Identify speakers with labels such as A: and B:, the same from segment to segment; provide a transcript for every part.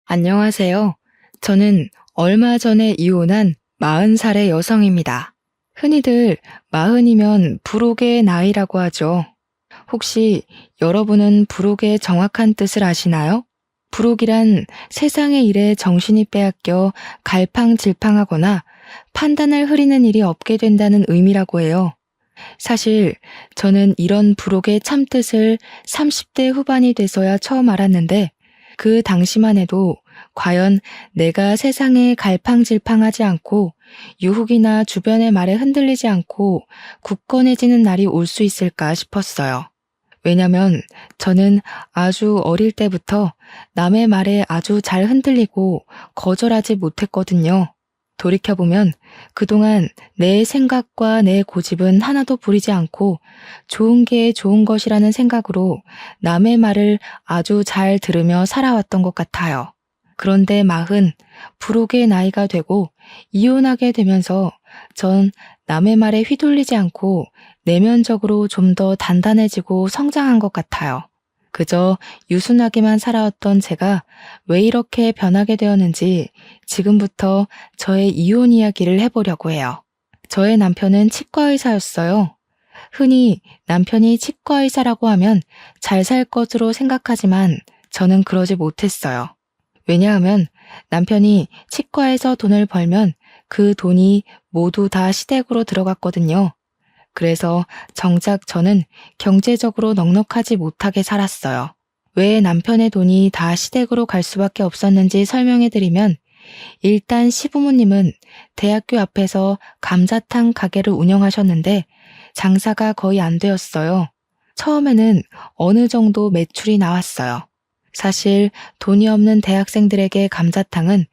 A: 안녕하세요. 저는 얼마 전에 이혼한 40살의 여성입니다. 흔히들 40이면 불혹의 나이라고 하죠. 혹시 여러분은 불혹의 정확한 뜻을 아시나요? 불혹이란 세상의 일에 정신이 빼앗겨 갈팡질팡하거나 판단을 흐리는 일이 없게 된다는 의미라고 해요. 사실 저는 이런 불혹의 참뜻을 30대 후반이 돼서야 처음 알았는데 그 당시만 해도 과연 내가 세상에 갈팡질팡하지 않고 유혹이나 주변의 말에 흔들리지 않고 굳건해지는 날이 올 수 있을까 싶었어요. 왜냐면 저는 아주 어릴 때부터 남의 말에 아주 잘 흔들리고 거절하지 못했거든요. 돌이켜보면 그동안 내 생각과 내 고집은 하나도 부리지 않고 좋은 게 좋은 것이라는 생각으로 남의 말을 아주 잘 들으며 살아왔던 것 같아요. 그런데 40, 불혹의 나이가 되고 이혼하게 되면서 전 남의 말에 휘둘리지 않고 내면적으로 좀 더 단단해지고 성장한 것 같아요. 그저 유순하게만 살아왔던 제가 왜 이렇게 변하게 되었는지 지금부터 저의 이혼 이야기를 해보려고 해요. 저의 남편은 치과의사였어요. 흔히 남편이 치과의사라고 하면 잘 살 것으로 생각하지만 저는 그러지 못했어요. 왜냐하면 남편이 치과에서 돈을 벌면 그 돈이 모두 다 시댁으로 들어갔거든요. 그래서 정작 저는 경제적으로 넉넉하지 못하게 살았어요. 왜 남편의 돈이 다 시댁으로 갈 수밖에 없었는지 설명해드리면 일단 시부모님은 대학교 앞에서 감자탕 가게를 운영하셨는데 장사가 거의 안 되었어요. 처음에는 어느 정도 매출이 나왔어요. 사실 돈이 없는 대학생들에게 감자탕은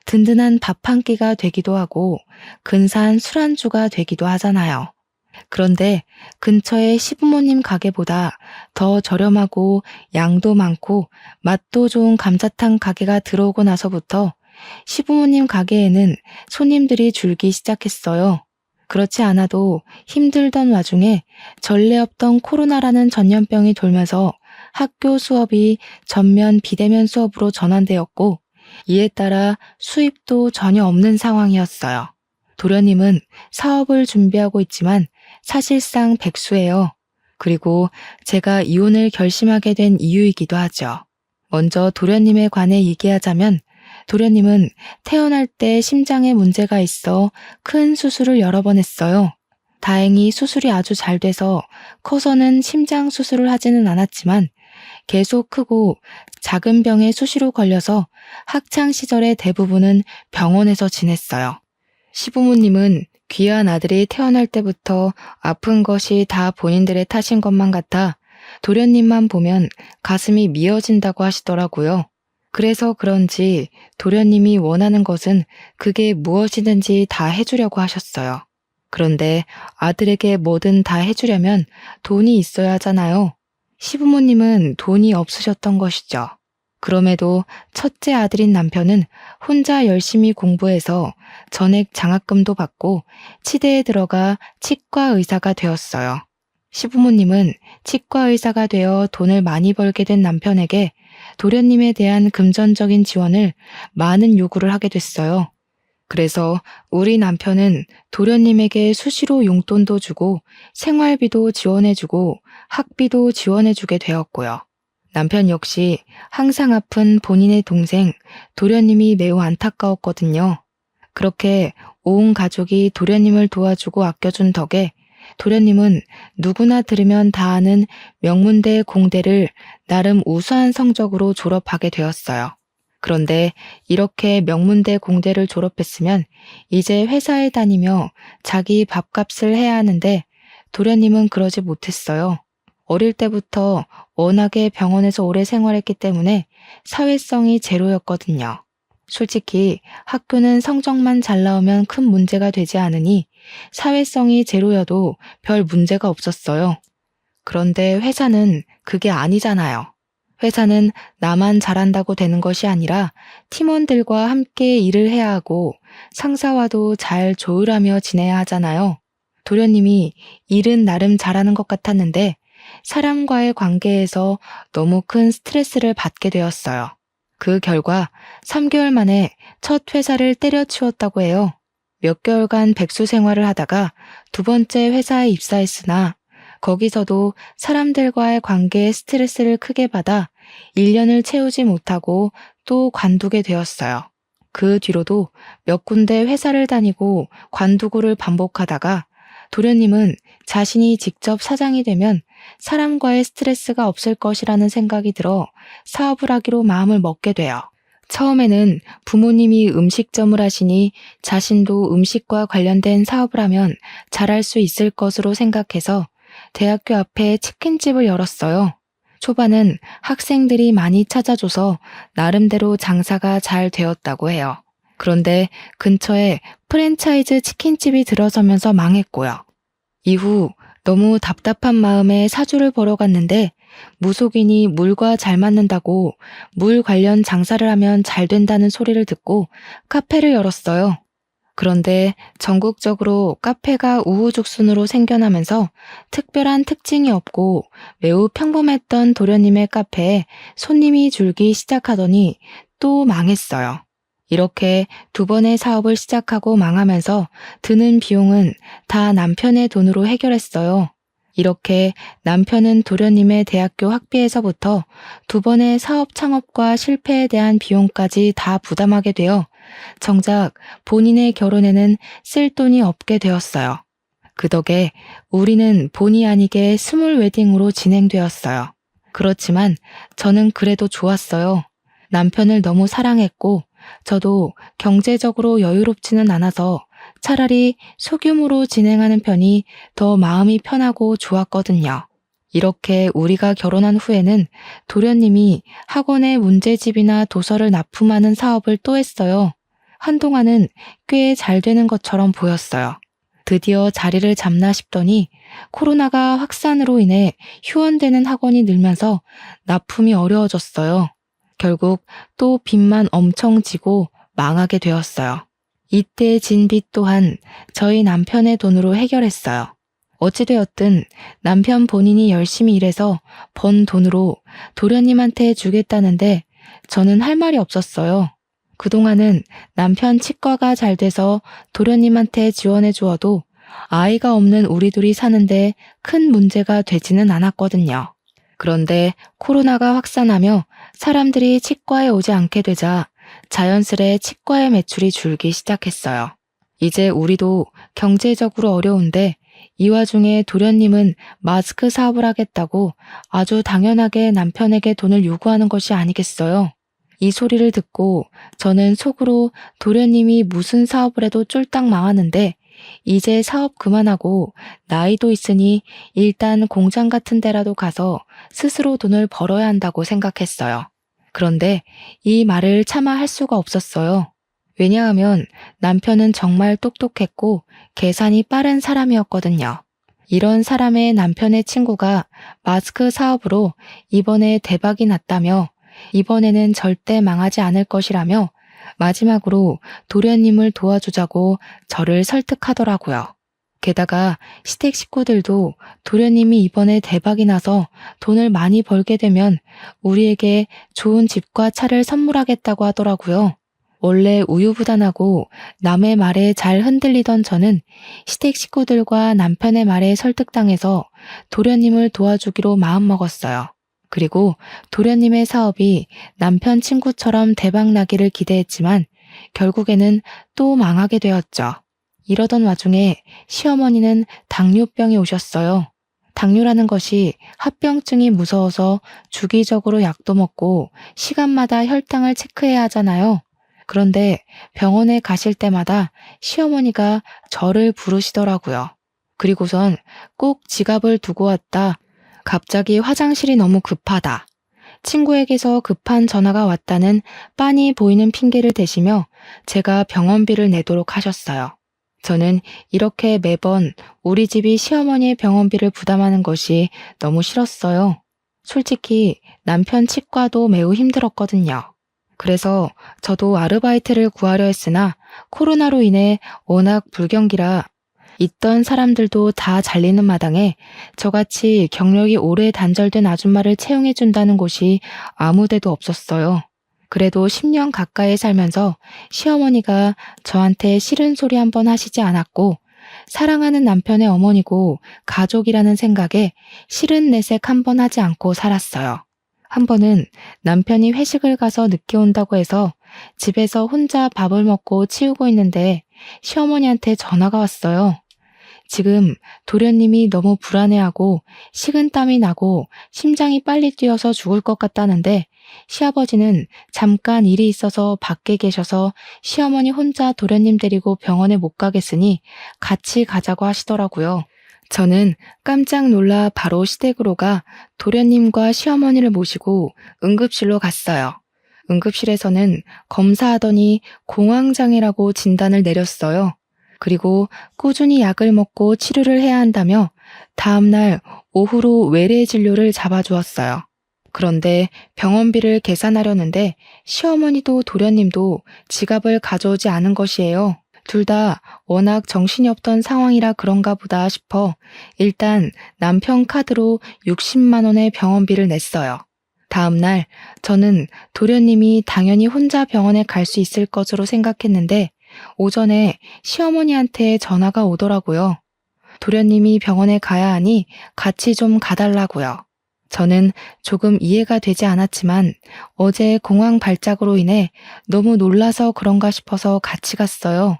A: 든든한 밥 한 끼가 되기도 하고 근사한 술안주가 되기도 하잖아요. 그런데 근처의 시부모님 가게보다 더 저렴하고 양도 많고 맛도 좋은 감자탕 가게가 들어오고 나서부터 시부모님 가게에는 손님들이 줄기 시작했어요. 그렇지 않아도 힘들던 와중에 전례 없던 코로나라는 전염병이 돌면서 학교 수업이 전면 비대면 수업으로 전환되었고 이에 따라 수입도 전혀 없는 상황이었어요. 도련님은 사업을 준비하고 있지만 사실상 백수예요. 그리고 제가 이혼을 결심하게 된 이유이기도 하죠. 먼저 도련님에 관해 얘기하자면 도련님은 태어날 때 심장에 문제가 있어 큰 수술을 여러 번 했어요. 다행히 수술이 아주 잘 돼서 커서는 심장 수술을 하지는 않았지만 계속 크고 작은 병에 수시로 걸려서 학창 시절의 대부분은 병원에서 지냈어요. 시부모님은 귀한 아들이 태어날 때부터 아픈 것이 다 본인들의 탓인 것만 같아 도련님만 보면 가슴이 미어진다고 하시더라고요. 그래서 그런지 도련님이 원하는 것은 그게 무엇이든지 다 해주려고 하셨어요. 그런데 아들에게 뭐든 다 해주려면 돈이 있어야 하잖아요. 시부모님은 돈이 없으셨던 것이죠. 그럼에도 첫째 아들인 남편은 혼자 열심히 공부해서 전액 장학금도 받고 치대에 들어가 치과 의사가 되었어요. 시부모님은 치과 의사가 되어 돈을 많이 벌게 된 남편에게 도련님에 대한 금전적인 지원을 많은 요구를 하게 됐어요. 그래서 우리 남편은 도련님에게 수시로 용돈도 주고 생활비도 지원해주고 학비도 지원해주게 되었고요. 남편 역시 항상 아픈 본인의 동생 도련님이 매우 안타까웠거든요. 그렇게 온 가족이 도련님을 도와주고 아껴준 덕에 도련님은 누구나 들으면 다 아는 명문대 공대를 나름 우수한 성적으로 졸업하게 되었어요. 그런데 이렇게 명문대 공대를 졸업했으면 이제 회사에 다니며 자기 밥값을 해야 하는데 도련님은 그러지 못했어요. 어릴 때부터 워낙에 병원에서 오래 생활했기 때문에 사회성이 제로였거든요. 솔직히 학교는 성적만 잘 나오면 큰 문제가 되지 않으니 사회성이 제로여도 별 문제가 없었어요. 그런데 회사는 그게 아니잖아요. 회사는 나만 잘한다고 되는 것이 아니라 팀원들과 함께 일을 해야 하고 상사와도 잘 조율하며 지내야 하잖아요. 도련님이 일은 나름 잘하는 것 같았는데 사람과의 관계에서 너무 큰 스트레스를 받게 되었어요. 그 결과 3개월 만에 첫 회사를 때려치웠다고 해요. 몇 개월간 백수 생활을 하다가 두 번째 회사에 입사했으나 거기서도 사람들과의 관계에 스트레스를 크게 받아 1년을 채우지 못하고 또 관두게 되었어요. 그 뒤로도 몇 군데 회사를 다니고 관두고를 반복하다가 도련님은 자신이 직접 사장이 되면 사람과의 스트레스가 없을 것이라는 생각이 들어 사업을 하기로 마음을 먹게 돼요. 처음에는 부모님이 음식점을 하시니 자신도 음식과 관련된 사업을 하면 잘할 수 있을 것으로 생각해서 대학교 앞에 치킨집을 열었어요. 초반은 학생들이 많이 찾아줘서 나름대로 장사가 잘 되었다고 해요. 그런데 근처에 프랜차이즈 치킨집이 들어서면서 망했고요. 이후 너무 답답한 마음에 사주를 보러 갔는데 무속인이 물과 잘 맞는다고 물 관련 장사를 하면 잘 된다는 소리를 듣고 카페를 열었어요. 그런데 전국적으로 카페가 우후죽순으로 생겨나면서 특별한 특징이 없고 매우 평범했던 도련님의 카페에 손님이 줄기 시작하더니 또 망했어요. 이렇게 두 번의 사업을 시작하고 망하면서 드는 비용은 다 남편의 돈으로 해결했어요. 이렇게 남편은 도련님의 대학교 학비에서부터 두 번의 사업 창업과 실패에 대한 비용까지 다 부담하게 되어 정작 본인의 결혼에는 쓸 돈이 없게 되었어요. 그 덕에 우리는 본의 아니게 스몰 웨딩으로 진행되었어요. 그렇지만 저는 그래도 좋았어요. 남편을 너무 사랑했고 저도 경제적으로 여유롭지는 않아서 차라리 소규모로 진행하는 편이 더 마음이 편하고 좋았거든요. 이렇게 우리가 결혼한 후에는 도련님이 학원에 문제집이나 도서를 납품하는 사업을 또 했어요. 한동안은 꽤 잘 되는 것처럼 보였어요. 드디어 자리를 잡나 싶더니 코로나가 확산으로 인해 휴원되는 학원이 늘면서 납품이 어려워졌어요. 결국 또 빚만 엄청 지고 망하게 되었어요. 이때 진 빚 또한 저희 남편의 돈으로 해결했어요. 어찌되었든 남편 본인이 열심히 일해서 번 돈으로 도련님한테 주겠다는데 저는 할 말이 없었어요. 그동안은 남편 치과가 잘 돼서 도련님한테 지원해 주어도 아이가 없는 우리 둘이 사는데 큰 문제가 되지는 않았거든요. 그런데 코로나가 확산하며 사람들이 치과에 오지 않게 되자 자연스레 치과의 매출이 줄기 시작했어요. 이제 우리도 경제적으로 어려운데 이 와중에 도련님은 마스크 사업을 하겠다고 아주 당연하게 남편에게 돈을 요구하는 것이 아니겠어요. 이 소리를 듣고 저는 속으로 도련님이 무슨 사업을 해도 쫄딱 망하는데 이제 사업 그만하고 나이도 있으니 일단 공장 같은 데라도 가서 스스로 돈을 벌어야 한다고 생각했어요. 그런데 이 말을 차마 할 수가 없었어요. 왜냐하면 남편은 정말 똑똑했고 계산이 빠른 사람이었거든요. 이런 사람의 남편의 친구가 마스크 사업으로 이번에 대박이 났다며 이번에는 절대 망하지 않을 것이라며 마지막으로 도련님을 도와주자고 저를 설득하더라고요. 게다가 시댁 식구들도 도련님이 이번에 대박이 나서 돈을 많이 벌게 되면 우리에게 좋은 집과 차를 선물하겠다고 하더라고요. 원래 우유부단하고 남의 말에 잘 흔들리던 저는 시댁 식구들과 남편의 말에 설득당해서 도련님을 도와주기로 마음먹었어요. 그리고 도련님의 사업이 남편 친구처럼 대박나기를 기대했지만 결국에는 또 망하게 되었죠. 이러던 와중에 시어머니는 당뇨병이 오셨어요. 당뇨라는 것이 합병증이 무서워서 주기적으로 약도 먹고 시간마다 혈당을 체크해야 하잖아요. 그런데 병원에 가실 때마다 시어머니가 저를 부르시더라고요. 그리고선 꼭 지갑을 두고 왔다. 갑자기 화장실이 너무 급하다. 친구에게서 급한 전화가 왔다는 빤히 보이는 핑계를 대시며 제가 병원비를 내도록 하셨어요. 저는 이렇게 매번 우리 집이 시어머니의 병원비를 부담하는 것이 너무 싫었어요. 솔직히 남편 치과도 매우 힘들었거든요. 그래서 저도 아르바이트를 구하려 했으나 코로나로 인해 워낙 불경기라 있던 사람들도 다 잘리는 마당에 저같이 경력이 오래 단절된 아줌마를 채용해준다는 곳이 아무 데도 없었어요. 그래도 10년 가까이 살면서 시어머니가 저한테 싫은 소리 한 번 하시지 않았고, 사랑하는 남편의 어머니고 가족이라는 생각에 싫은 내색 한 번 하지 않고 살았어요. 한 번은 남편이 회식을 가서 늦게 온다고 해서 집에서 혼자 밥을 먹고 치우고 있는데 시어머니한테 전화가 왔어요. 지금 도련님이 너무 불안해하고 식은땀이 나고 심장이 빨리 뛰어서 죽을 것 같다는데 시아버지는 잠깐 일이 있어서 밖에 계셔서 시어머니 혼자 도련님 데리고 병원에 못 가겠으니 같이 가자고 하시더라고요. 저는 깜짝 놀라 바로 시댁으로 가 도련님과 시어머니를 모시고 응급실로 갔어요. 응급실에서는 검사하더니 공황장애라고 진단을 내렸어요. 그리고 꾸준히 약을 먹고 치료를 해야 한다며 다음날 오후로 외래 진료를 잡아주었어요. 그런데 병원비를 계산하려는데 시어머니도 도련님도 지갑을 가져오지 않은 것이에요. 둘 다 워낙 정신이 없던 상황이라 그런가 보다 싶어 일단 남편 카드로 60만 원의 병원비를 냈어요. 다음날 저는 도련님이 당연히 혼자 병원에 갈 수 있을 것으로 생각했는데 오전에 시어머니한테 전화가 오더라고요. 도련님이 병원에 가야 하니 같이 좀 가달라고요. 저는 조금 이해가 되지 않았지만 어제 공황 발작으로 인해 너무 놀라서 그런가 싶어서 같이 갔어요.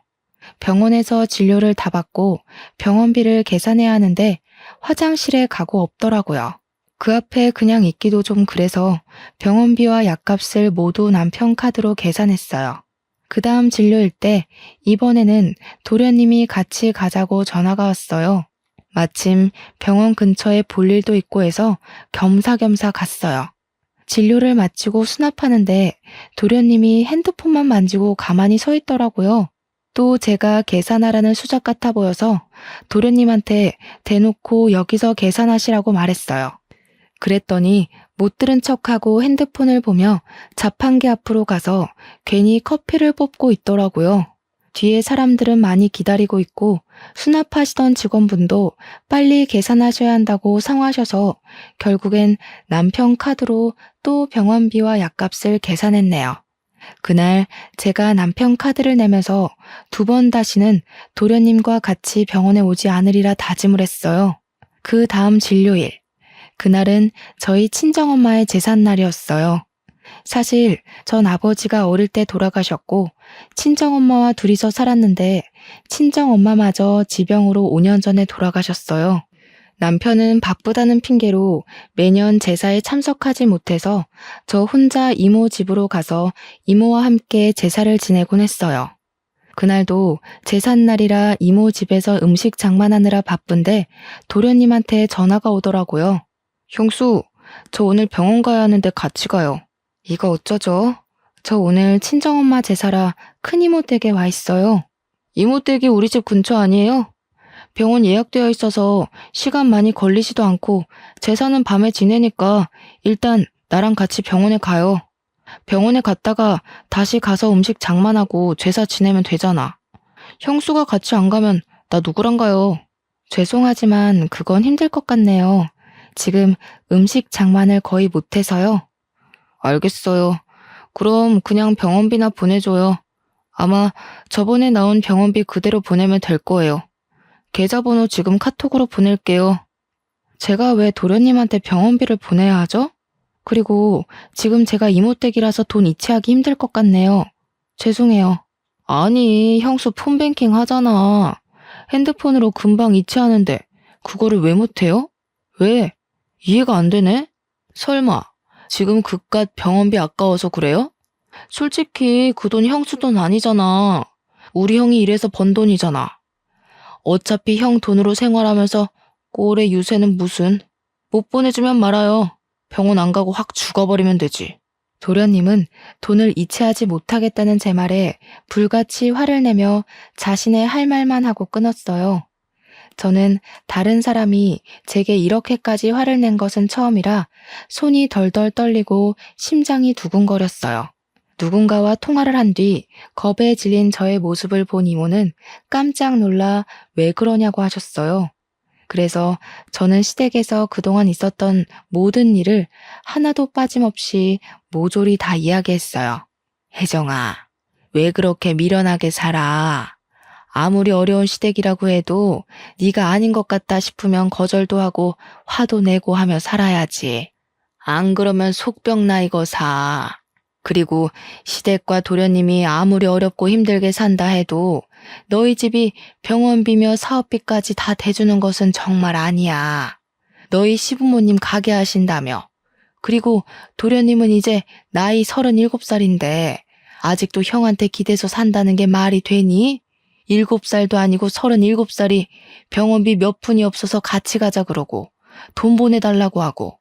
A: 병원에서 진료를 다 받고 병원비를 계산해야 하는데 화장실에 가고 없더라고요. 그 앞에 그냥 있기도 좀 그래서 병원비와 약값을 모두 남편 카드로 계산했어요. 그 다음 진료일 때 이번에는 도련님이 같이 가자고 전화가 왔어요. 마침 병원 근처에 볼 일도 있고 해서 겸사겸사 갔어요. 진료를 마치고 수납하는데 도련님이 핸드폰만 만지고 가만히 서 있더라고요. 또 제가 계산하라는 수작 같아 보여서 도련님한테 대놓고 여기서 계산하시라고 말했어요. 그랬더니 못 들은 척하고 핸드폰을 보며 자판기 앞으로 가서 괜히 커피를 뽑고 있더라고요. 뒤에 사람들은 많이 기다리고 있고 수납하시던 직원분도 빨리 계산하셔야 한다고 상하셔서 결국엔 남편 카드로 또 병원비와 약값을 계산했네요. 그날 제가 남편 카드를 내면서 2번 다시는 도련님과 같이 병원에 오지 않으리라 다짐을 했어요. 그 다음 진료일. 그날은 저희 친정엄마의 제삿날이었어요. 사실 전 아버지가 어릴 때 돌아가셨고 친정엄마와 둘이서 살았는데 친정엄마마저 지병으로 5년 전에 돌아가셨어요. 남편은 바쁘다는 핑계로 매년 제사에 참석하지 못해서 저 혼자 이모 집으로 가서 이모와 함께 제사를 지내곤 했어요. 그날도 제삿날이라 이모 집에서 음식 장만하느라 바쁜데 도련님한테 전화가 오더라고요. 형수, 저 오늘 병원 가야 하는데 같이 가요. 이거 어쩌죠? 저 오늘 친정엄마 제사라 큰이모 댁에 와 있어요. 이모 댁이 우리 집 근처 아니에요? 병원 예약되어 있어서 시간 많이 걸리지도 않고 제사는 밤에 지내니까 일단 나랑 같이 병원에 가요. 병원에 갔다가 다시 가서 음식 장만하고 제사 지내면 되잖아. 형수가 같이 안 가면 나 누구랑 가요? 죄송하지만 그건 힘들 것 같네요. 지금 음식 장만을 거의 못해서요. 알겠어요. 그럼 그냥 병원비나 보내줘요. 아마 저번에 나온 병원비 그대로 보내면 될 거예요. 계좌번호 지금 카톡으로 보낼게요. 제가 왜 도련님한테 병원비를 보내야 하죠? 그리고 지금 제가 이모댁이라서 돈 이체하기 힘들 것 같네요. 죄송해요. 아니, 형수 폰뱅킹 하잖아. 핸드폰으로 금방 이체하는데 그거를 왜 못해요? 왜? 이해가 안 되네? 설마 지금 그깟 병원비 아까워서 그래요? 솔직히 그 돈 형수 돈 아니잖아. 우리 형이 일해서 번 돈이잖아. 어차피 형 돈으로 생활하면서 꼴의 유세는 무슨. 못 보내주면 말아요. 병원 안 가고 확 죽어버리면 되지. 도련님은 돈을 이체하지 못하겠다는 제 말에 불같이 화를 내며 자신의 할 말만 하고 끊었어요. 저는 다른 사람이 제게 이렇게까지 화를 낸 것은 처음이라 손이 덜덜 떨리고 심장이 두근거렸어요. 누군가와 통화를 한 뒤 겁에 질린 저의 모습을 본 이모는 깜짝 놀라 왜 그러냐고 하셨어요. 그래서 저는 시댁에서 그동안 있었던 모든 일을 하나도 빠짐없이 모조리 다 이야기했어요. 혜정아, 왜 그렇게 미련하게 살아? 아무리 어려운 시댁이라고 해도 네가 아닌 것 같다 싶으면 거절도 하고 화도 내고 하며 살아야지. 안 그러면 속병 나이거사. 그리고 시댁과 도련님이 아무리 어렵고 힘들게 산다 해도 너희 집이 병원비며 사업비까지 다 대주는 것은 정말 아니야. 너희 시부모님 가게 하신다며. 그리고 도련님은 이제 나이 37살인데 아직도 형한테 기대서 산다는 게 말이 되니? 7살도 아니고 37살이 병원비 몇 푼이 없어서 같이 가자 그러고 돈 보내달라고 하고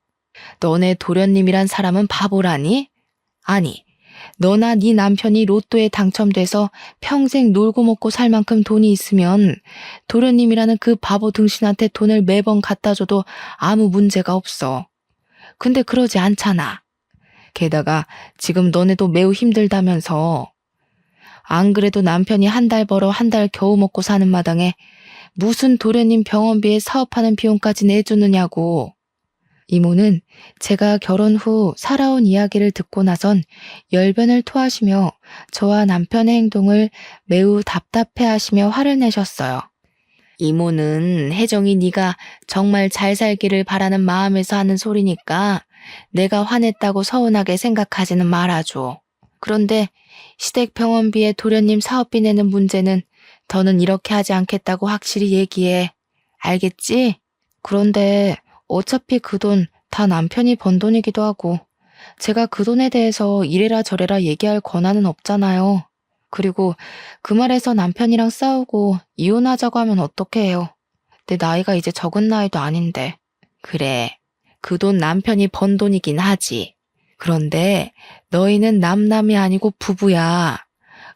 A: 너네 도련님이란 사람은 바보라니? 아니, 너나 네 남편이 로또에 당첨돼서 평생 놀고 먹고 살 만큼 돈이 있으면 도련님이라는 그 바보 등신한테 돈을 매번 갖다 줘도 아무 문제가 없어. 근데 그러지 않잖아. 게다가 지금 너네도 매우 힘들다면서. 안 그래도 남편이 한 달 벌어 한 달 겨우 먹고 사는 마당에 무슨 도련님 병원비에 사업하는 비용까지 내주느냐고. 이모는 제가 결혼 후 살아온 이야기를 듣고 나선 열변을 토하시며 저와 남편의 행동을 매우 답답해하시며 화를 내셨어요. 이모는 혜정이 네가 정말 잘 살기를 바라는 마음에서 하는 소리니까 내가 화냈다고 서운하게 생각하지는 말아줘. 그런데 시댁 병원비에 도련님 사업비 내는 문제는 더는 이렇게 하지 않겠다고 확실히 얘기해. 알겠지? 그런데 어차피 그 돈 다 남편이 번 돈이기도 하고 제가 그 돈에 대해서 이래라 저래라 얘기할 권한은 없잖아요. 그리고 그 말에서 남편이랑 싸우고 이혼하자고 하면 어떡해요. 내 나이가 이제 적은 나이도 아닌데. 그래, 그 돈 남편이 번 돈이긴 하지. 그런데 너희는 남남이 아니고 부부야.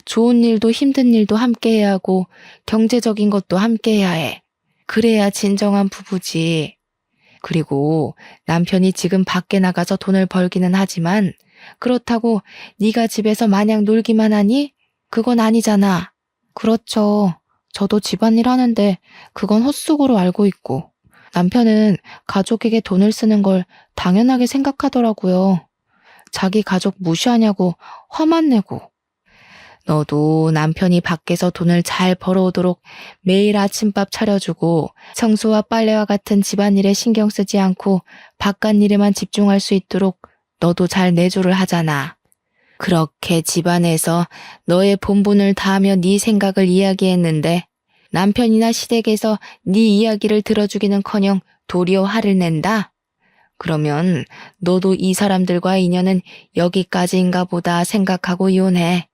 A: 좋은 일도 힘든 일도 함께 해야 하고 경제적인 것도 함께 해야 해. 그래야 진정한 부부지. 그리고 남편이 지금 밖에 나가서 돈을 벌기는 하지만 그렇다고 네가 집에서 마냥 놀기만 하니? 그건 아니잖아. 그렇죠. 저도 집안일 하는데 그건 헛수고로 알고 있고 남편은 가족에게 돈을 쓰는 걸 당연하게 생각하더라고요. 자기 가족 무시하냐고 화만 내고. 너도 남편이 밖에서 돈을 잘 벌어오도록 매일 아침밥 차려주고 청소와 빨래와 같은 집안일에 신경 쓰지 않고 바깥일에만 집중할 수 있도록 너도 잘 내조를 하잖아. 그렇게 집안에서 너의 본분을 다하며 네 생각을 이야기했는데 남편이나 시댁에서 네 이야기를 들어주기는커녕 도리어 화를 낸다? 그러면 너도 이 사람들과 인연은 여기까지인가 보다 생각하고 이혼해.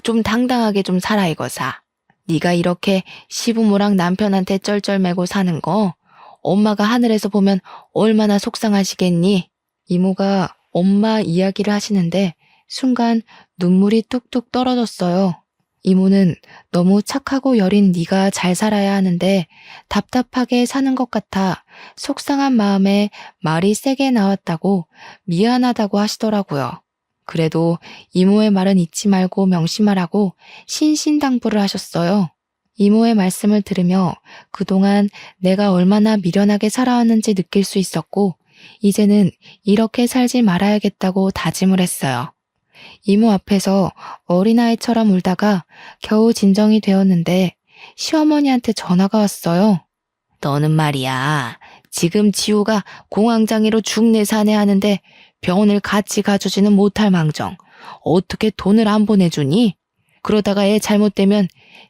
A: 좀 당당하게 좀 살아 이거사. 네가 이렇게 시부모랑 남편한테 쩔쩔매고 사는 거 엄마가 하늘에서 보면 얼마나 속상하시겠니? 이모가 엄마 이야기를 하시는데 순간 눈물이 뚝뚝 떨어졌어요. 이모는 너무 착하고 여린 네가 잘 살아야 하는데 답답하게 사는 것 같아 속상한 마음에 말이 세게 나왔다고 미안하다고 하시더라고요. 그래도 이모의 말은 잊지 말고 명심하라고 신신당부를 하셨어요. 이모의 말씀을 들으며 그동안 내가 얼마나 미련하게 살아왔는지 느낄 수 있었고 이제는 이렇게 살지 말아야겠다고 다짐을 했어요. 이모 앞에서 어린아이처럼 울다가 겨우 진정이 되었는데 시어머니한테 전화가 왔어요. 너는 말이야. 지금 지호가 공황장애로 중내사내 하는데 병원을 같이 가주지는 못할 망정. 어떻게 돈을 안 보내주니? 그러다가 애 잘못되면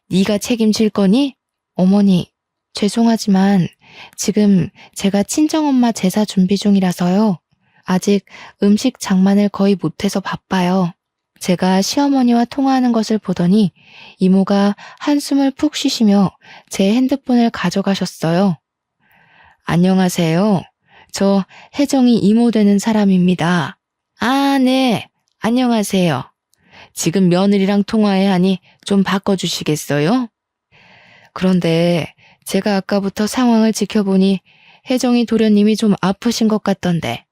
A: 네가 책임질 거니? 어머니, 죄송하지만 지금 제가 친정엄마 제사 준비 중이라서요. 아직 음식 장만을 거의 못해서 바빠요. 제가 시어머니와 통화하는 것을 보더니 이모가 한숨을 푹 쉬시며 제 핸드폰을 가져가셨어요. 안녕하세요. 저 혜정이 이모 되는 사람입니다. 아, 네. 안녕하세요. 지금 며느리랑 통화해야 하니 좀 바꿔주시겠어요? 그런데 제가 아까부터 상황을 지켜보니 혜정이 도련님이 좀 아프신 것 같던데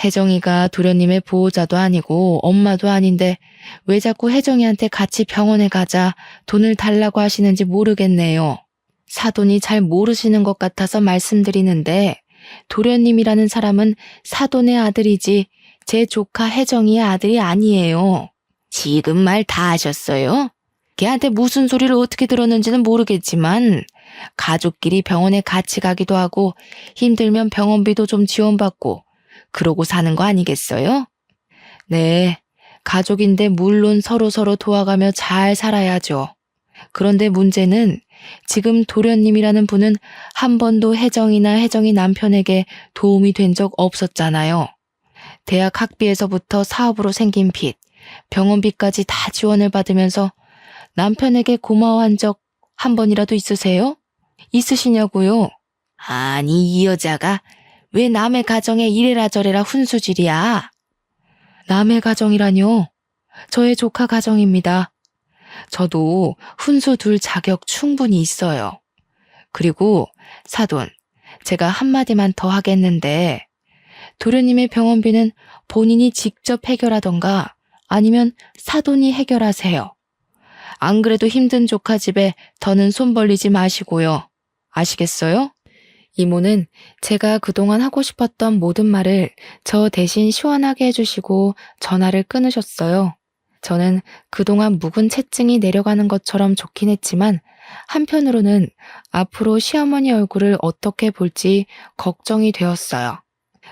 A: 혜정이가 도련님의 보호자도 아니고 엄마도 아닌데 왜 자꾸 혜정이한테 같이 병원에 가자 돈을 달라고 하시는지 모르겠네요. 사돈이 잘 모르시는 것 같아서 말씀드리는데 도련님이라는 사람은 사돈의 아들이지 제 조카 혜정이의 아들이 아니에요. 지금 말 다 하셨어요? 걔한테 무슨 소리를 어떻게 들었는지는 모르겠지만 가족끼리 병원에 같이 가기도 하고 힘들면 병원비도 좀 지원받고 그러고 사는 거 아니겠어요? 네, 가족인데 물론 서로서로 도와가며 잘 살아야죠. 그런데 문제는 지금 도련님이라는 분은 한 번도 혜정이 남편에게 도움이 된 적 없었잖아요. 대학 학비에서부터 사업으로 생긴 빚, 병원비까지 다 지원을 받으면서 남편에게 고마워한 적 한 번이라도 있으세요? 있으시냐고요? 아니, 이 여자가 왜 남의 가정에 이래라 저래라 훈수질이야? 남의 가정이라뇨? 저의 조카 가정입니다. 저도 훈수 둘 자격 충분히 있어요. 그리고 사돈, 제가 한마디만 더 하겠는데 도련님의 병원비는 본인이 직접 해결하던가 아니면 사돈이 해결하세요. 안 그래도 힘든 조카 집에 더는 손 벌리지 마시고요. 아시겠어요? 이모는 제가 그동안 하고 싶었던 모든 말을 저 대신 시원하게 해주시고 전화를 끊으셨어요. 저는 그동안 묵은 채증이 내려가는 것처럼 좋긴 했지만 한편으로는 앞으로 시어머니 얼굴을 어떻게 볼지 걱정이 되었어요.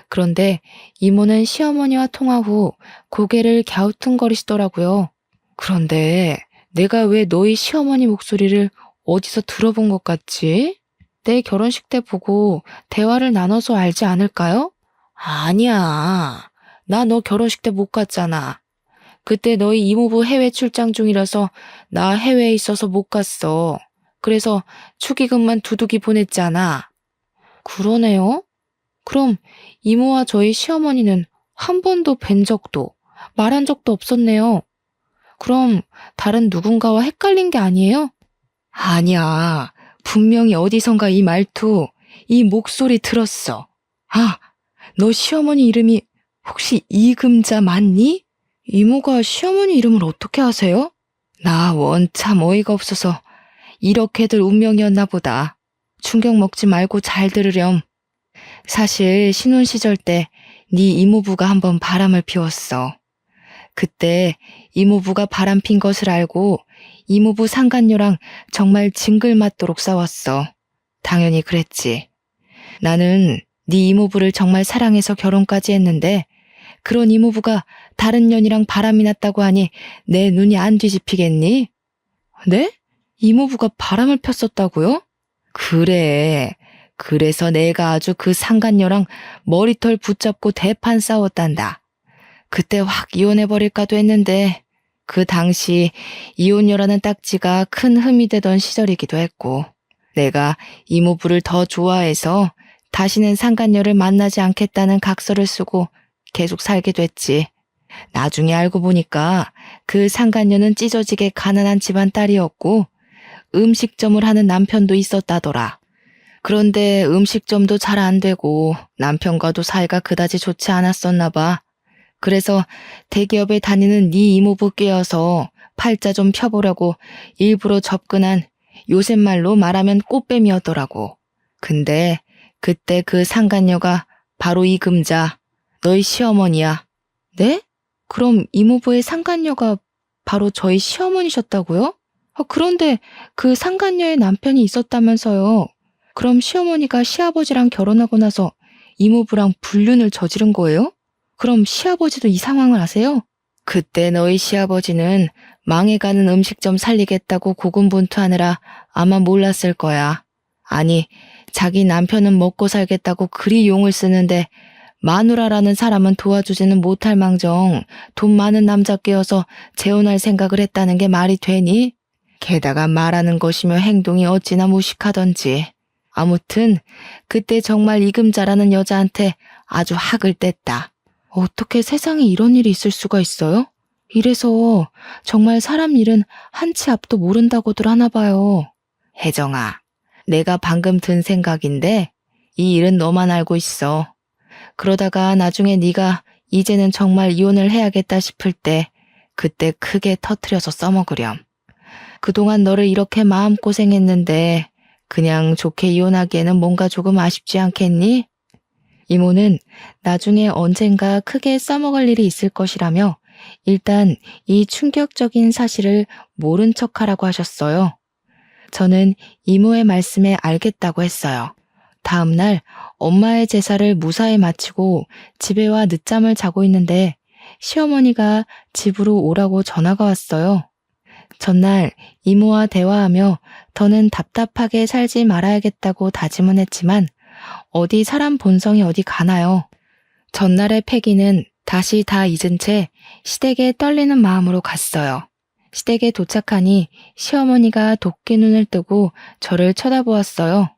A: 그런데 이모는 시어머니와 통화 후 고개를 갸우뚱거리시더라고요. 그런데 내가 왜 너희 시어머니 목소리를 어디서 들어본 것 같지? 내 결혼식 때 보고 대화를 나눠서 알지 않을까요? 아니야. 나 너 결혼식 때 못 갔잖아. 그때 너희 이모부 해외 출장 중이라서 나 해외에 있어서 못 갔어. 그래서 축의금만 두둑이 보냈잖아. 그러네요. 그럼 이모와 저희 시어머니는 한 번도 뵌 적도 말한 적도 없었네요. 그럼 다른 누군가와 헷갈린 게 아니에요? 아니야. 분명히 어디선가 이 말투, 이 목소리 들었어. 아, 너 시어머니 이름이 혹시 이금자 맞니? 이모가 시어머니 이름을 어떻게 아세요? 나 원참 어이가 없어서 이렇게들 운명이었나 보다. 충격 먹지 말고 잘 들으렴. 사실 신혼 시절 때 네 이모부가 한번 바람을 피웠어. 그때 이모부가 바람 핀 것을 알고 이모부 상간녀랑 정말 징글맞도록 싸웠어. 당연히 그랬지. 나는 네 이모부를 정말 사랑해서 결혼까지 했는데 그런 이모부가 다른 년이랑 바람이 났다고 하니 내 눈이 안 뒤집히겠니? 네? 이모부가 바람을 폈었다고요? 그래. 그래서 내가 아주 그 상간녀랑 머리털 붙잡고 대판 싸웠단다. 그때 확 이혼해버릴까도 했는데 그 당시 이혼녀라는 딱지가 큰 흠이 되던 시절이기도 했고 내가 이모부를 더 좋아해서 다시는 상간녀를 만나지 않겠다는 각서를 쓰고 계속 살게 됐지. 나중에 알고 보니까 그 상간녀는 찢어지게 가난한 집안 딸이었고 음식점을 하는 남편도 있었다더라. 그런데 음식점도 잘 안 되고 남편과도 사이가 그다지 좋지 않았었나 봐. 그래서 대기업에 다니는 네 이모부 꿰어서 팔자 좀 펴보려고 일부러 접근한 요새 말로 말하면 꽃뱀이었더라고. 근데 그때 그 상간녀가 바로 이 금자, 너희 시어머니야. 네? 그럼 이모부의 상간녀가 바로 저희 시어머니셨다고요? 그런데 그 상간녀의 남편이 있었다면서요. 그럼 시어머니가 시아버지랑 결혼하고 나서 이모부랑 불륜을 저지른 거예요? 그럼 시아버지도 이 상황을 아세요? 그때 너희 시아버지는 망해가는 음식점 살리겠다고 고군분투하느라 아마 몰랐을 거야. 아니, 자기 남편은 먹고 살겠다고 그리 용을 쓰는데 마누라라는 사람은 도와주지는 못할 망정 돈 많은 남자 꿰어서 재혼할 생각을 했다는 게 말이 되니? 게다가 말하는 것이며 행동이 어찌나 무식하던지. 아무튼 그때 정말 이금자라는 여자한테 아주 학을 뗐다. 어떻게 세상에 이런 일이 있을 수가 있어요? 이래서 정말 사람 일은 한치 앞도 모른다고들 하나 봐요. 혜정아, 내가 방금 든 생각인데 이 일은 너만 알고 있어. 그러다가 나중에 네가 이제는 정말 이혼을 해야겠다 싶을 때 그때 크게 터트려서 써먹으렴. 그동안 너를 이렇게 마음고생했는데 그냥 좋게 이혼하기에는 뭔가 조금 아쉽지 않겠니? 이모는 나중에 언젠가 크게 써먹을 일이 있을 것이라며 일단 이 충격적인 사실을 모른 척하라고 하셨어요. 저는 이모의 말씀에 알겠다고 했어요. 다음 날 엄마의 제사를 무사히 마치고 집에 와 늦잠을 자고 있는데 시어머니가 집으로 오라고 전화가 왔어요. 전날 이모와 대화하며 더는 답답하게 살지 말아야겠다고 다짐은 했지만 어디 사람 본성이 어디 가나요. 전날의 패기는 다시 다 잊은 채 시댁에 떨리는 마음으로 갔어요. 시댁에 도착하니 시어머니가 도끼 눈을 뜨고 저를 쳐다보았어요.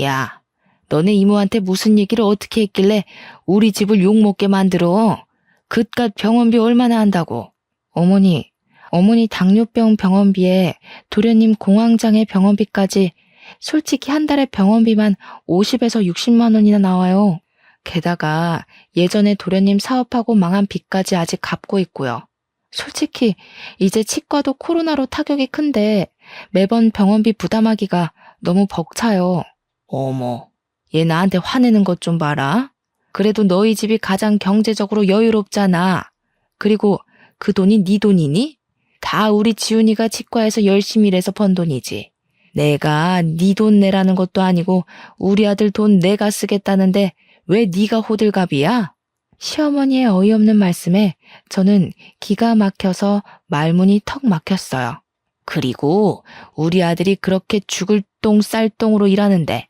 A: 야, 너네 이모한테 무슨 얘기를 어떻게 했길래 우리 집을 욕먹게 만들어? 그깟 병원비 얼마나 한다고? 어머니 당뇨병 병원비에 도련님 공황장애 병원비까지 솔직히 한 달에 병원비만 50에서 60만 원이나 나와요. 게다가 예전에 도련님 사업하고 망한 빚까지 아직 갚고 있고요. 솔직히 이제 치과도 코로나로 타격이 큰데 매번 병원비 부담하기가 너무 벅차요. 어머, 얘 나한테 화내는 것 좀 봐라. 그래도 너희 집이 가장 경제적으로 여유롭잖아. 그리고 그 돈이 네 돈이니? 다 우리 지훈이가 치과에서 열심히 일해서 번 돈이지. 내가 네 돈 내라는 것도 아니고 우리 아들 돈 내가 쓰겠다는데 왜 네가 호들갑이야? 시어머니의 어이없는 말씀에 저는 기가 막혀서 말문이 턱 막혔어요. 그리고 우리 아들이 그렇게 죽을 똥 쌀 똥으로 일하는데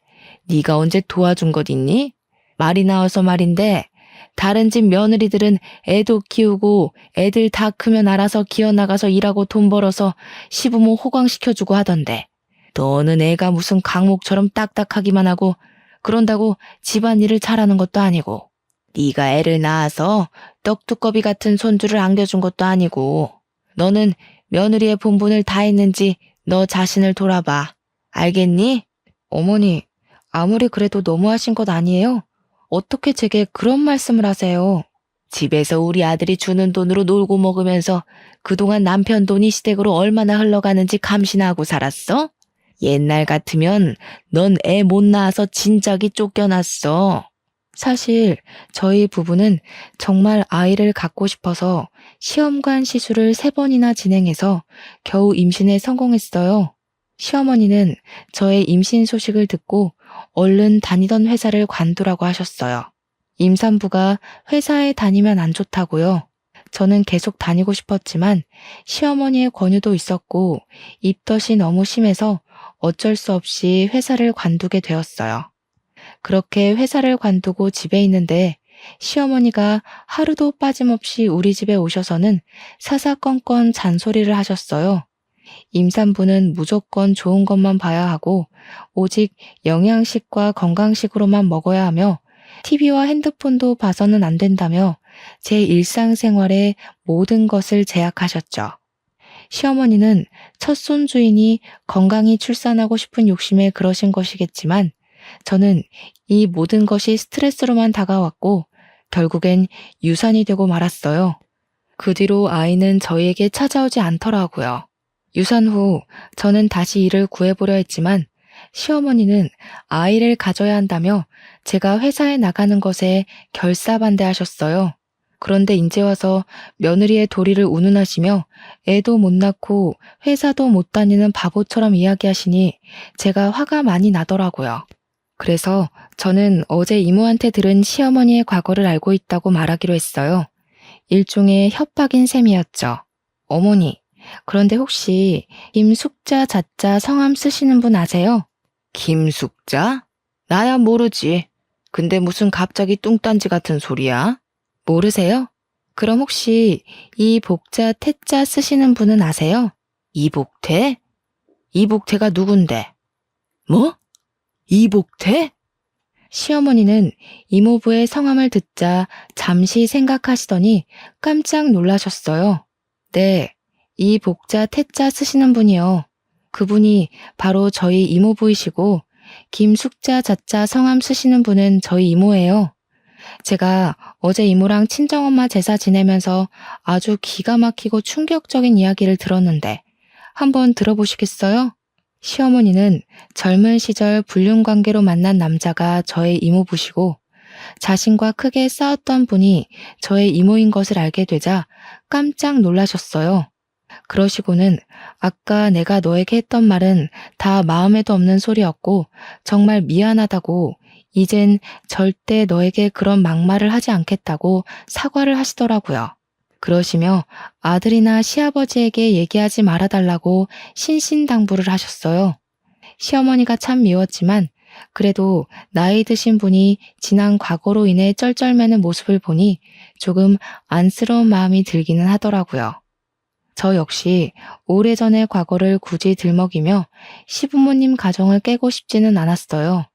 A: 네가 언제 도와준 것 있니? 말이 나와서 말인데 다른 집 며느리들은 애도 키우고 애들 다 크면 알아서 기어나가서 일하고 돈 벌어서 시부모 호강시켜주고 하던데 너는 애가 무슨 강목처럼 딱딱하기만 하고 그런다고 집안일을 잘하는 것도 아니고 네가 애를 낳아서 떡두꺼비 같은 손주를 안겨준 것도 아니고 너는 며느리의 본분을 다 했는지 너 자신을 돌아봐. 알겠니? 어머니, 아무리 그래도 너무하신 것 아니에요? 어떻게 제게 그런 말씀을 하세요? 집에서 우리 아들이 주는 돈으로 놀고 먹으면서 그동안 남편 돈이 시댁으로 얼마나 흘러가는지 감시나 하고 살았어? 옛날 같으면 넌 애 못 낳아서 진작이 쫓겨났어. 사실 저희 부부는 정말 아이를 갖고 싶어서 시험관 시술을 3번이나 진행해서 겨우 임신에 성공했어요. 시어머니는 저의 임신 소식을 듣고 얼른 다니던 회사를 관두라고 하셨어요. 임산부가 회사에 다니면 안 좋다고요. 저는 계속 다니고 싶었지만 시어머니의 권유도 있었고 입덧이 너무 심해서 어쩔 수 없이 회사를 관두게 되었어요. 그렇게 회사를 관두고 집에 있는데 시어머니가 하루도 빠짐없이 우리 집에 오셔서는 사사건건 잔소리를 하셨어요. 임산부는 무조건 좋은 것만 봐야 하고 오직 영양식과 건강식으로만 먹어야 하며 TV와 핸드폰도 봐서는 안 된다며 제 일상생활의 모든 것을 제약하셨죠. 시어머니는 첫 손주이니 건강히 출산하고 싶은 욕심에 그러신 것이겠지만 저는 이 모든 것이 스트레스로만 다가왔고 결국엔 유산이 되고 말았어요. 그 뒤로 아이는 저희에게 찾아오지 않더라고요. 유산 후 저는 다시 일을 구해보려 했지만 시어머니는 아이를 가져야 한다며 제가 회사에 나가는 것에 결사반대하셨어요. 그런데 이제 와서 며느리의 도리를 운운하시며 애도 못 낳고 회사도 못 다니는 바보처럼 이야기하시니 제가 화가 많이 나더라고요. 그래서 저는 어제 이모한테 들은 시어머니의 과거를 알고 있다고 말하기로 했어요. 일종의 협박인 셈이었죠. 어머니, 그런데 혹시 김숙자 자자 성함 쓰시는 분 아세요? 김숙자? 나야 모르지. 근데 무슨 갑자기 뚱딴지 같은 소리야? 모르세요? 그럼 혹시 이복자 태자 쓰시는 분은 아세요? 이복태? 이복태가 누군데? 뭐? 이복태? 시어머니는 이모부의 성함을 듣자 잠시 생각하시더니 깜짝 놀라셨어요. 네, 이복자 태자 쓰시는 분이요. 그분이 바로 저희 이모부이시고 김숙자 자자 성함 쓰시는 분은 저희 이모예요. 제가 어제 이모랑 친정엄마 제사 지내면서 아주 기가 막히고 충격적인 이야기를 들었는데 한번 들어보시겠어요? 시어머니는 젊은 시절 불륜관계로 만난 남자가 저의 이모부시고 자신과 크게 싸웠던 분이 저의 이모인 것을 알게 되자 깜짝 놀라셨어요. 그러시고는 아까 내가 너에게 했던 말은 다 마음에도 없는 소리였고 정말 미안하다고 이젠 절대 너에게 그런 막말을 하지 않겠다고 사과를 하시더라고요. 그러시며 아들이나 시아버지에게 얘기하지 말아달라고 신신당부를 하셨어요. 시어머니가 참 미웠지만 그래도 나이 드신 분이 지난 과거로 인해 쩔쩔매는 모습을 보니 조금 안쓰러운 마음이 들기는 하더라고요. 저 역시 오래전의 과거를 굳이 들먹이며 시부모님 가정을 깨고 싶지는 않았어요.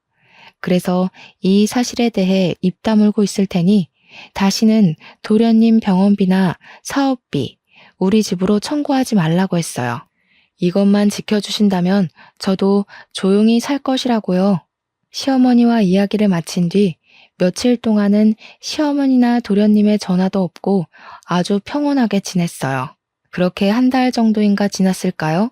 A: 그래서 이 사실에 대해 입 다물고 있을 테니 다시는 도련님 병원비나 사업비, 우리 집으로 청구하지 말라고 했어요. 이것만 지켜주신다면 저도 조용히 살 것이라고요. 시어머니와 이야기를 마친 뒤 며칠 동안은 시어머니나 도련님의 전화도 없고 아주 평온하게 지냈어요. 그렇게 한 달 정도인가 지났을까요?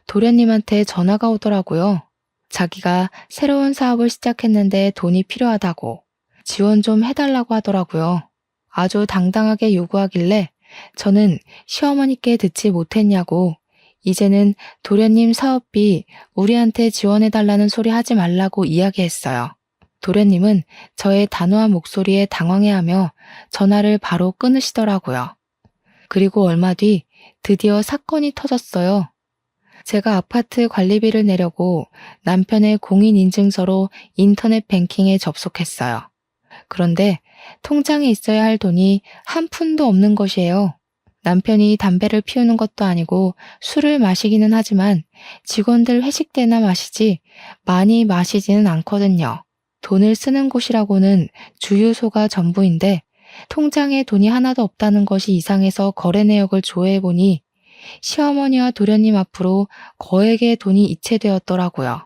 A: 도련님한테 전화가 오더라고요. 자기가 새로운 사업을 시작했는데 돈이 필요하다고 지원 좀 해달라고 하더라고요. 아주 당당하게 요구하길래 저는 시어머니께 듣지 못했냐고 이제는 도련님 사업비 우리한테 지원해달라는 소리 하지 말라고 이야기했어요. 도련님은 저의 단호한 목소리에 당황해하며 전화를 바로 끊으시더라고요. 그리고 얼마 뒤 드디어 사건이 터졌어요. 제가 아파트 관리비를 내려고 남편의 공인인증서로 인터넷 뱅킹에 접속했어요. 그런데 통장에 있어야 할 돈이 한 푼도 없는 것이에요. 남편이 담배를 피우는 것도 아니고 술을 마시기는 하지만 직원들 회식 때나 마시지 많이 마시지는 않거든요. 돈을 쓰는 곳이라고는 주유소가 전부인데 통장에 돈이 하나도 없다는 것이 이상해서 거래 내역을 조회해보니 시어머니와 도련님 앞으로 거액의 돈이 이체되었더라고요.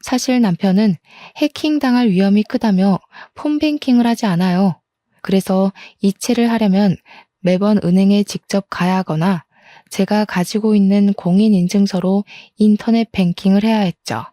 A: 사실 남편은 해킹당할 위험이 크다며 폰뱅킹을 하지 않아요. 그래서 이체를 하려면 매번 은행에 직접 가야 하거나 제가 가지고 있는 공인인증서로 인터넷 뱅킹을 해야 했죠.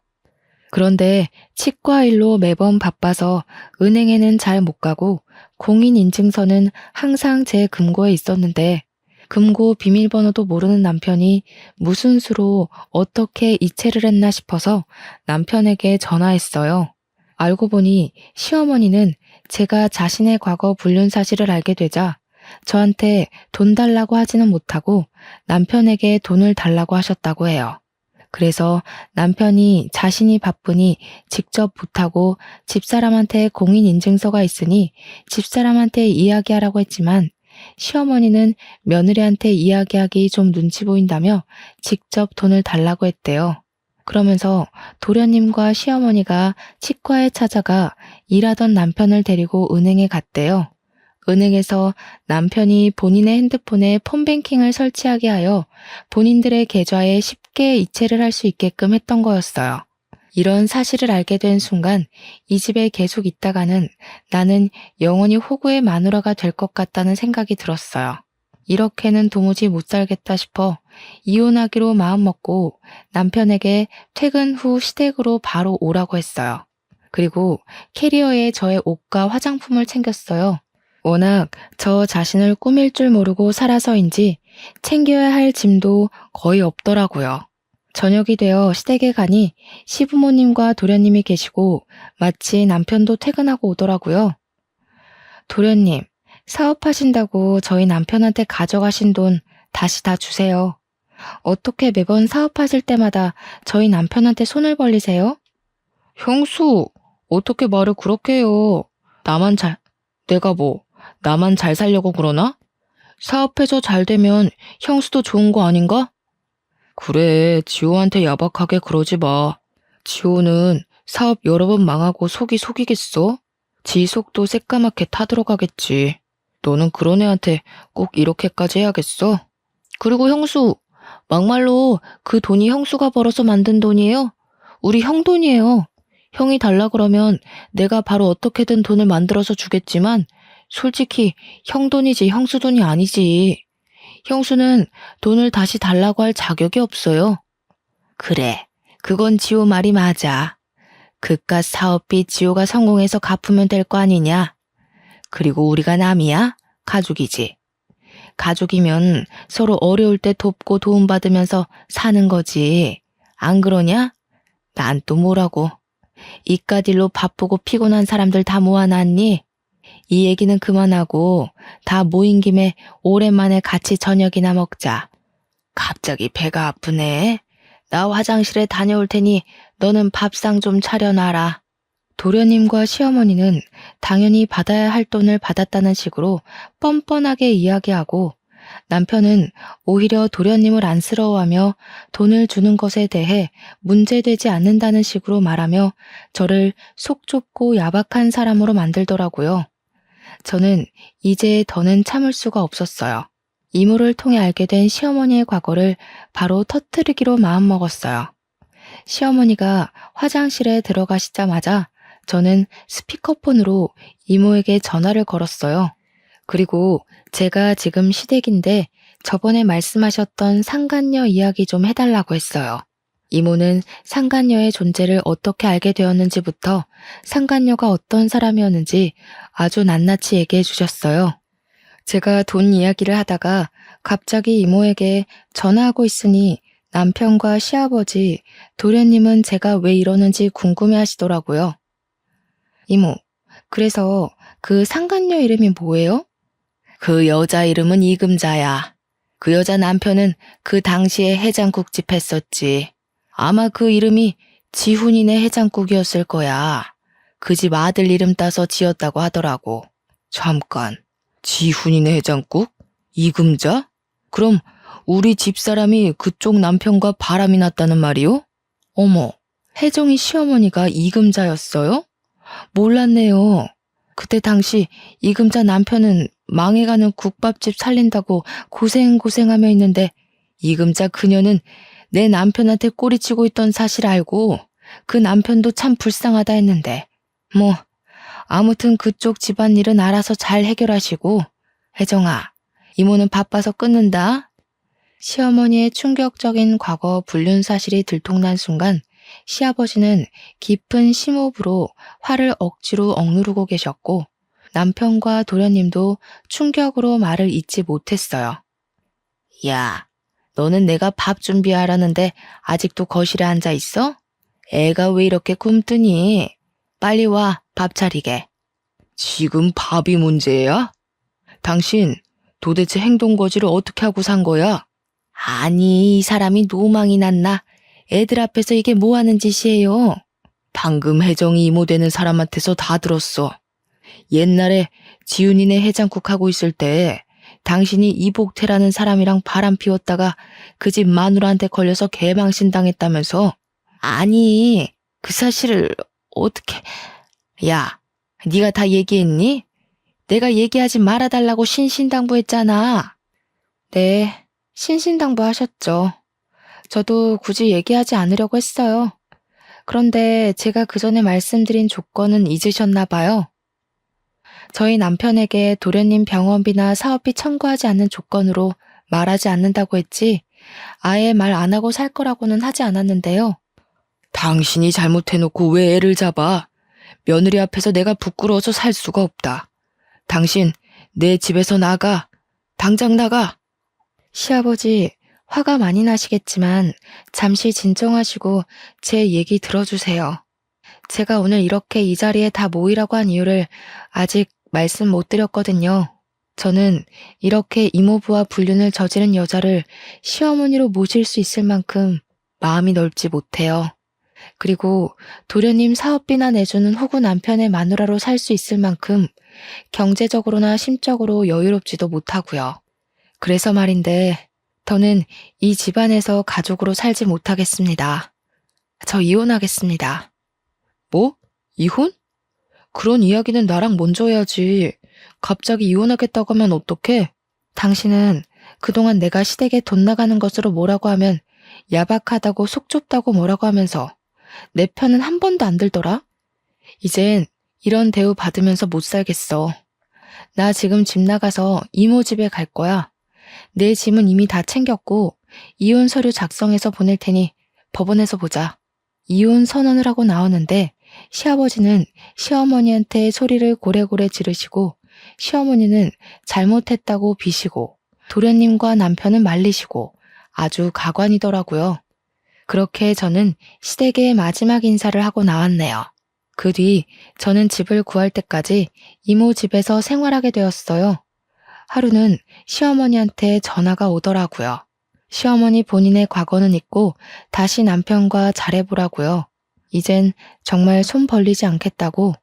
A: 그런데 치과 일로 매번 바빠서 은행에는 잘 못 가고 공인인증서는 항상 제 금고에 있었는데 금고 비밀번호도 모르는 남편이 무슨 수로 어떻게 이체를 했나 싶어서 남편에게 전화했어요. 알고 보니 시어머니는 제가 자신의 과거 불륜 사실을 알게 되자 저한테 돈 달라고 하지는 못하고 남편에게 돈을 달라고 하셨다고 해요. 그래서 남편이 자신이 바쁘니 직접 못하고 집사람한테 공인인증서가 있으니 집사람한테 이야기하라고 했지만 시어머니는 며느리한테 이야기하기 좀 눈치 보인다며 직접 돈을 달라고 했대요. 그러면서 도련님과 시어머니가 치과에 찾아가 일하던 남편을 데리고 은행에 갔대요. 은행에서 남편이 본인의 핸드폰에 폰뱅킹을 설치하게 하여 본인들의 계좌에 쉽게 이체를 할 수 있게끔 했던 거였어요. 이런 사실을 알게 된 순간 이 집에 계속 있다가는 나는 영원히 호구의 마누라가 될 것 같다는 생각이 들었어요. 이렇게는 도무지 못 살겠다 싶어 이혼하기로 마음먹고 남편에게 퇴근 후 시댁으로 바로 오라고 했어요. 그리고 캐리어에 저의 옷과 화장품을 챙겼어요. 워낙 저 자신을 꾸밀 줄 모르고 살아서인지 챙겨야 할 짐도 거의 없더라고요. 저녁이 되어 시댁에 가니 시부모님과 도련님이 계시고 마치 남편도 퇴근하고 오더라고요. 도련님, 사업하신다고 저희 남편한테 가져가신 돈 다시 다 주세요. 어떻게 매번 사업하실 때마다 저희 남편한테 손을 벌리세요? 형수, 어떻게 말을 그렇게 해요? 내가 뭐, 나만 잘 살려고 그러나? 사업해서 잘 되면 형수도 좋은 거 아닌가? 그래, 지호한테 야박하게 그러지 마. 지호는 사업 여러 번 망하고 속이 속이겠어? 지 속도 새까맣게 타들어가겠지. 너는 그런 애한테 꼭 이렇게까지 해야겠어? 그리고 형수, 막말로 그 돈이 형수가 벌어서 만든 돈이에요? 우리 형 돈이에요. 형이 달라 그러면 내가 바로 어떻게든 돈을 만들어서 주겠지만 솔직히 형 돈이지 형수 돈이 아니지. 형수는 돈을 다시 달라고 할 자격이 없어요. 그래, 그건 지호 말이 맞아. 그깟 사업비 지호가 성공해서 갚으면 될 거 아니냐? 그리고 우리가 남이야? 가족이지. 가족이면 서로 어려울 때 돕고 도움받으면서 사는 거지. 안 그러냐? 난 또 뭐라고. 이깟 일로 바쁘고 피곤한 사람들 다 모아놨니? 이 얘기는 그만하고 다 모인 김에 오랜만에 같이 저녁이나 먹자. 갑자기 배가 아프네. 나 화장실에 다녀올 테니 너는 밥상 좀 차려놔라. 도련님과 시어머니는 당연히 받아야 할 돈을 받았다는 식으로 뻔뻔하게 이야기하고 남편은 오히려 도련님을 안쓰러워하며 돈을 주는 것에 대해 문제되지 않는다는 식으로 말하며 저를 속 좁고 야박한 사람으로 만들더라고요. 저는 이제 더는 참을 수가 없었어요. 이모를 통해 알게 된 시어머니의 과거를 바로 터뜨리기로 마음먹었어요. 시어머니가 화장실에 들어가시자마자 저는 스피커폰으로 이모에게 전화를 걸었어요. 그리고 제가 지금 시댁인데 저번에 말씀하셨던 상간녀 이야기 좀 해달라고 했어요. 이모는 상간녀의 존재를 어떻게 알게 되었는지부터 상간녀가 어떤 사람이었는지 아주 낱낱이 얘기해 주셨어요. 제가 돈 이야기를 하다가 갑자기 이모에게 전화하고 있으니 남편과 시아버지, 도련님은 제가 왜 이러는지 궁금해 하시더라고요. 이모, 그래서 그 상간녀 이름이 뭐예요? 그 여자 이름은 이금자야. 그 여자 남편은 그 당시에 해장국집 했었지. 아마 그 이름이 지훈이네 해장국이었을 거야. 그 집 아들 이름 따서 지었다고 하더라고. 잠깐, 지훈이네 해장국? 이금자? 그럼 우리 집사람이 그쪽 남편과 바람이 났다는 말이요? 어머, 혜정이 시어머니가 이금자였어요? 몰랐네요. 그때 당시 이금자 남편은 망해가는 국밥집 살린다고 고생하며 있는데 이금자 그녀는 내 남편한테 꼬리치고 있던 사실 알고 그 남편도 참 불쌍하다 했는데 뭐 아무튼 그쪽 집안일은 알아서 잘 해결하시고 혜정아, 이모는 바빠서 끊는다. 시어머니의 충격적인 과거 불륜 사실이 들통난 순간 시아버지는 깊은 심호흡으로 화를 억지로 억누르고 계셨고 남편과 도련님도 충격으로 말을 잇지 못했어요. 야, 너는 내가 밥 준비하라는데 아직도 거실에 앉아 있어? 애가 왜 이렇게 굶뜨니? 빨리 와, 밥 차리게. 지금 밥이 문제야? 당신 도대체 행동 거지를 어떻게 하고 산 거야? 아니, 이 사람이 노망이 났나? 애들 앞에서 이게 뭐 하는 짓이에요? 방금 혜정이 이모 되는 사람한테서 다 들었어. 옛날에 지훈이네 해장국 하고 있을 때 당신이 이복태라는 사람이랑 바람 피웠다가 그 집 마누라한테 걸려서 개망신 당했다면서. 아니, 그 사실을 어떻게... 야, 네가 다 얘기했니? 내가 얘기하지 말아달라고 신신당부했잖아. 네, 신신당부하셨죠. 저도 굳이 얘기하지 않으려고 했어요. 그런데 제가 그 전에 말씀드린 조건은 잊으셨나 봐요. 저희 남편에게 도련님 병원비나 사업비 청구하지 않는 조건으로 말하지 않는다고 했지 아예 말 안 하고 살 거라고는 하지 않았는데요. 당신이 잘못해놓고 왜 애를 잡아? 며느리 앞에서 내가 부끄러워서 살 수가 없다. 당신 내 집에서 나가. 당장 나가. 시아버지, 화가 많이 나시겠지만 잠시 진정하시고 제 얘기 들어주세요. 제가 오늘 이렇게 이 자리에 다 모이라고 한 이유를 아직 말씀 못 드렸거든요. 저는 이렇게 이모부와 불륜을 저지른 여자를 시어머니로 모실 수 있을 만큼 마음이 넓지 못해요. 그리고 도련님 사업비나 내주는 호구 남편의 마누라로 살 수 있을 만큼 경제적으로나 심적으로 여유롭지도 못하고요. 그래서 말인데 더는 이 집안에서 가족으로 살지 못하겠습니다. 저 이혼하겠습니다. 뭐? 이혼? 그런 이야기는 나랑 먼저 해야지. 갑자기 이혼하겠다고 하면 어떡해? 당신은 그동안 내가 시댁에 돈 나가는 것으로 뭐라고 하면 야박하다고 속 좁다고 뭐라고 하면서 내 편은 한 번도 안 들더라? 이젠 이런 대우 받으면서 못 살겠어. 나 지금 집 나가서 이모 집에 갈 거야. 내 짐은 이미 다 챙겼고 이혼 서류 작성해서 보낼 테니 법원에서 보자. 이혼 선언을 하고 나오는데 시아버지는 시어머니한테 소리를 고래고래 지르시고 시어머니는 잘못했다고 비시고 도련님과 남편은 말리시고 아주 가관이더라고요. 그렇게 저는 시댁의 마지막 인사를 하고 나왔네요. 그 뒤 저는 집을 구할 때까지 이모 집에서 생활하게 되었어요. 하루는 시어머니한테 전화가 오더라고요. 시어머니 본인의 과거는 잊고 다시 남편과 잘해보라고요. 이젠 정말 손 벌리지 않겠다고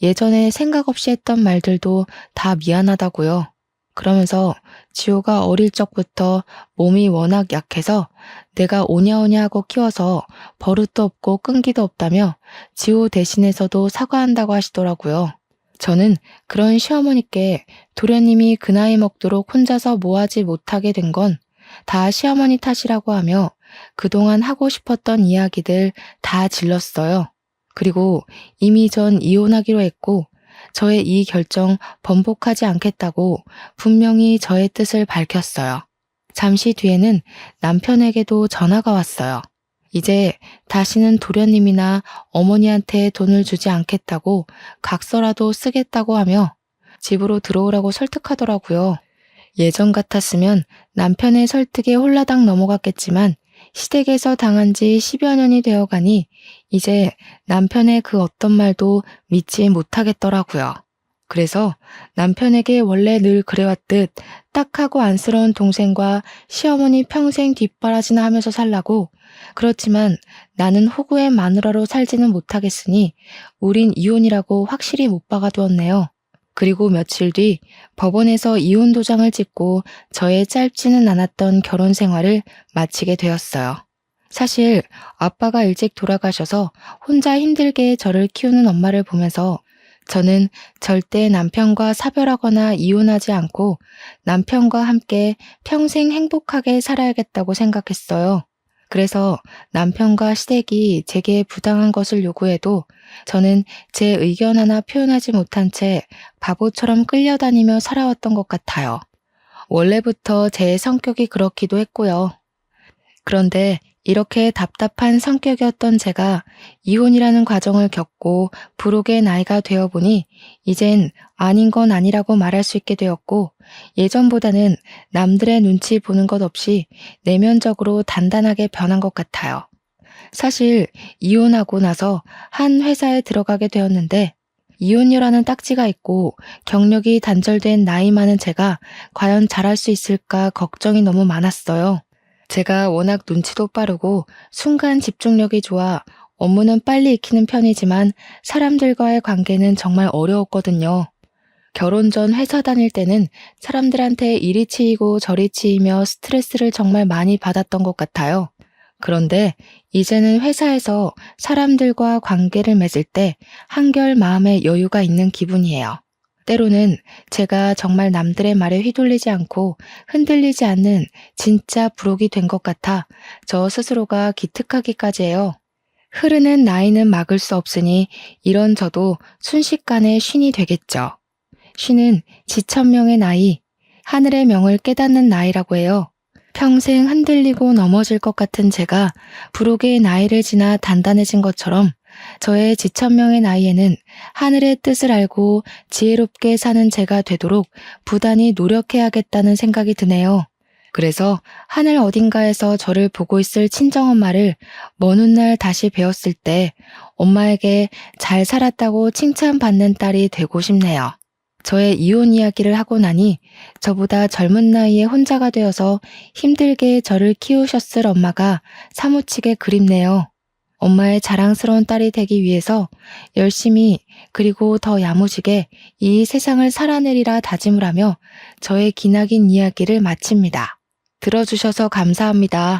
A: 예전에 생각 없이 했던 말들도 다 미안하다고요. 그러면서 지호가 어릴 적부터 몸이 워낙 약해서 내가 오냐오냐 하고 키워서 버릇도 없고 끈기도 없다며 지호 대신해서도 사과한다고 하시더라고요. 저는 그런 시어머니께 도련님이 그 나이 먹도록 혼자서 뭐하지 못하게 된 건 다 시어머니 탓이라고 하며 그동안 하고 싶었던 이야기들 다 질렀어요. 그리고 이미 전 이혼하기로 했고 저의 이 결정 번복하지 않겠다고 분명히 저의 뜻을 밝혔어요. 잠시 뒤에는 남편에게도 전화가 왔어요. 이제 다시는 도련님이나 어머니한테 돈을 주지 않겠다고 각서라도 쓰겠다고 하며 집으로 들어오라고 설득하더라고요. 예전 같았으면 남편의 설득에 홀라당 넘어갔겠지만 시댁에서 당한 지 10여 년이 되어가니 이제 남편의 그 어떤 말도 믿지 못하겠더라고요. 그래서 남편에게 원래 늘 그래왔듯 딱하고 안쓰러운 동생과 시어머니 평생 뒷바라지나 하면서 살라고, 그렇지만 나는 호구의 마누라로 살지는 못하겠으니 우린 이혼이라고 확실히 못 박아두었네요. 그리고 며칠 뒤 법원에서 이혼 도장을 찍고 저의 짧지는 않았던 결혼 생활을 마치게 되었어요. 사실 아빠가 일찍 돌아가셔서 혼자 힘들게 저를 키우는 엄마를 보면서 저는 절대 남편과 사별하거나 이혼하지 않고 남편과 함께 평생 행복하게 살아야겠다고 생각했어요. 그래서 남편과 시댁이 제게 부당한 것을 요구해도 저는 제 의견 하나 표현하지 못한 채 바보처럼 끌려다니며 살아왔던 것 같아요. 원래부터 제 성격이 그렇기도 했고요. 그런데 이렇게 답답한 성격이었던 제가 이혼이라는 과정을 겪고 부록의 나이가 되어보니 이젠 아닌 건 아니라고 말할 수 있게 되었고 예전보다는 남들의 눈치 보는 것 없이 내면적으로 단단하게 변한 것 같아요. 사실 이혼하고 나서 한 회사에 들어가게 되었는데 이혼녀라는 딱지가 있고 경력이 단절된 나이 많은 제가 과연 잘할 수 있을까 걱정이 너무 많았어요. 제가 워낙 눈치도 빠르고 순간 집중력이 좋아 업무는 빨리 익히는 편이지만 사람들과의 관계는 정말 어려웠거든요. 결혼 전 회사 다닐 때는 사람들한테 이리 치이고 저리 치이며 스트레스를 정말 많이 받았던 것 같아요. 그런데 이제는 회사에서 사람들과 관계를 맺을 때 한결 마음에 여유가 있는 기분이에요. 때로는 제가 정말 남들의 말에 휘둘리지 않고 흔들리지 않는 진짜 부록이 된 것 같아 저 스스로가 기특하기까지 해요. 흐르는 나이는 막을 수 없으니 이런 저도 순식간에 쉰이 되겠죠. 쉰은 지천명의 나이, 하늘의 명을 깨닫는 나이라고 해요. 평생 흔들리고 넘어질 것 같은 제가 부록의 나이를 지나 단단해진 것처럼 저의 지천명의 나이에는 하늘의 뜻을 알고 지혜롭게 사는 제가 되도록 부단히 노력해야겠다는 생각이 드네요. 그래서 하늘 어딘가에서 저를 보고 있을 친정엄마를 먼 훗날 다시 뵈었을 때 엄마에게 잘 살았다고 칭찬받는 딸이 되고 싶네요. 저의 이혼 이야기를 하고 나니 저보다 젊은 나이에 혼자가 되어서 힘들게 저를 키우셨을 엄마가 사무치게 그립네요. 엄마의 자랑스러운 딸이 되기 위해서 열심히 그리고 더 야무지게 이 세상을 살아내리라 다짐을 하며 저의 기나긴 이야기를 마칩니다. 들어주셔서 감사합니다.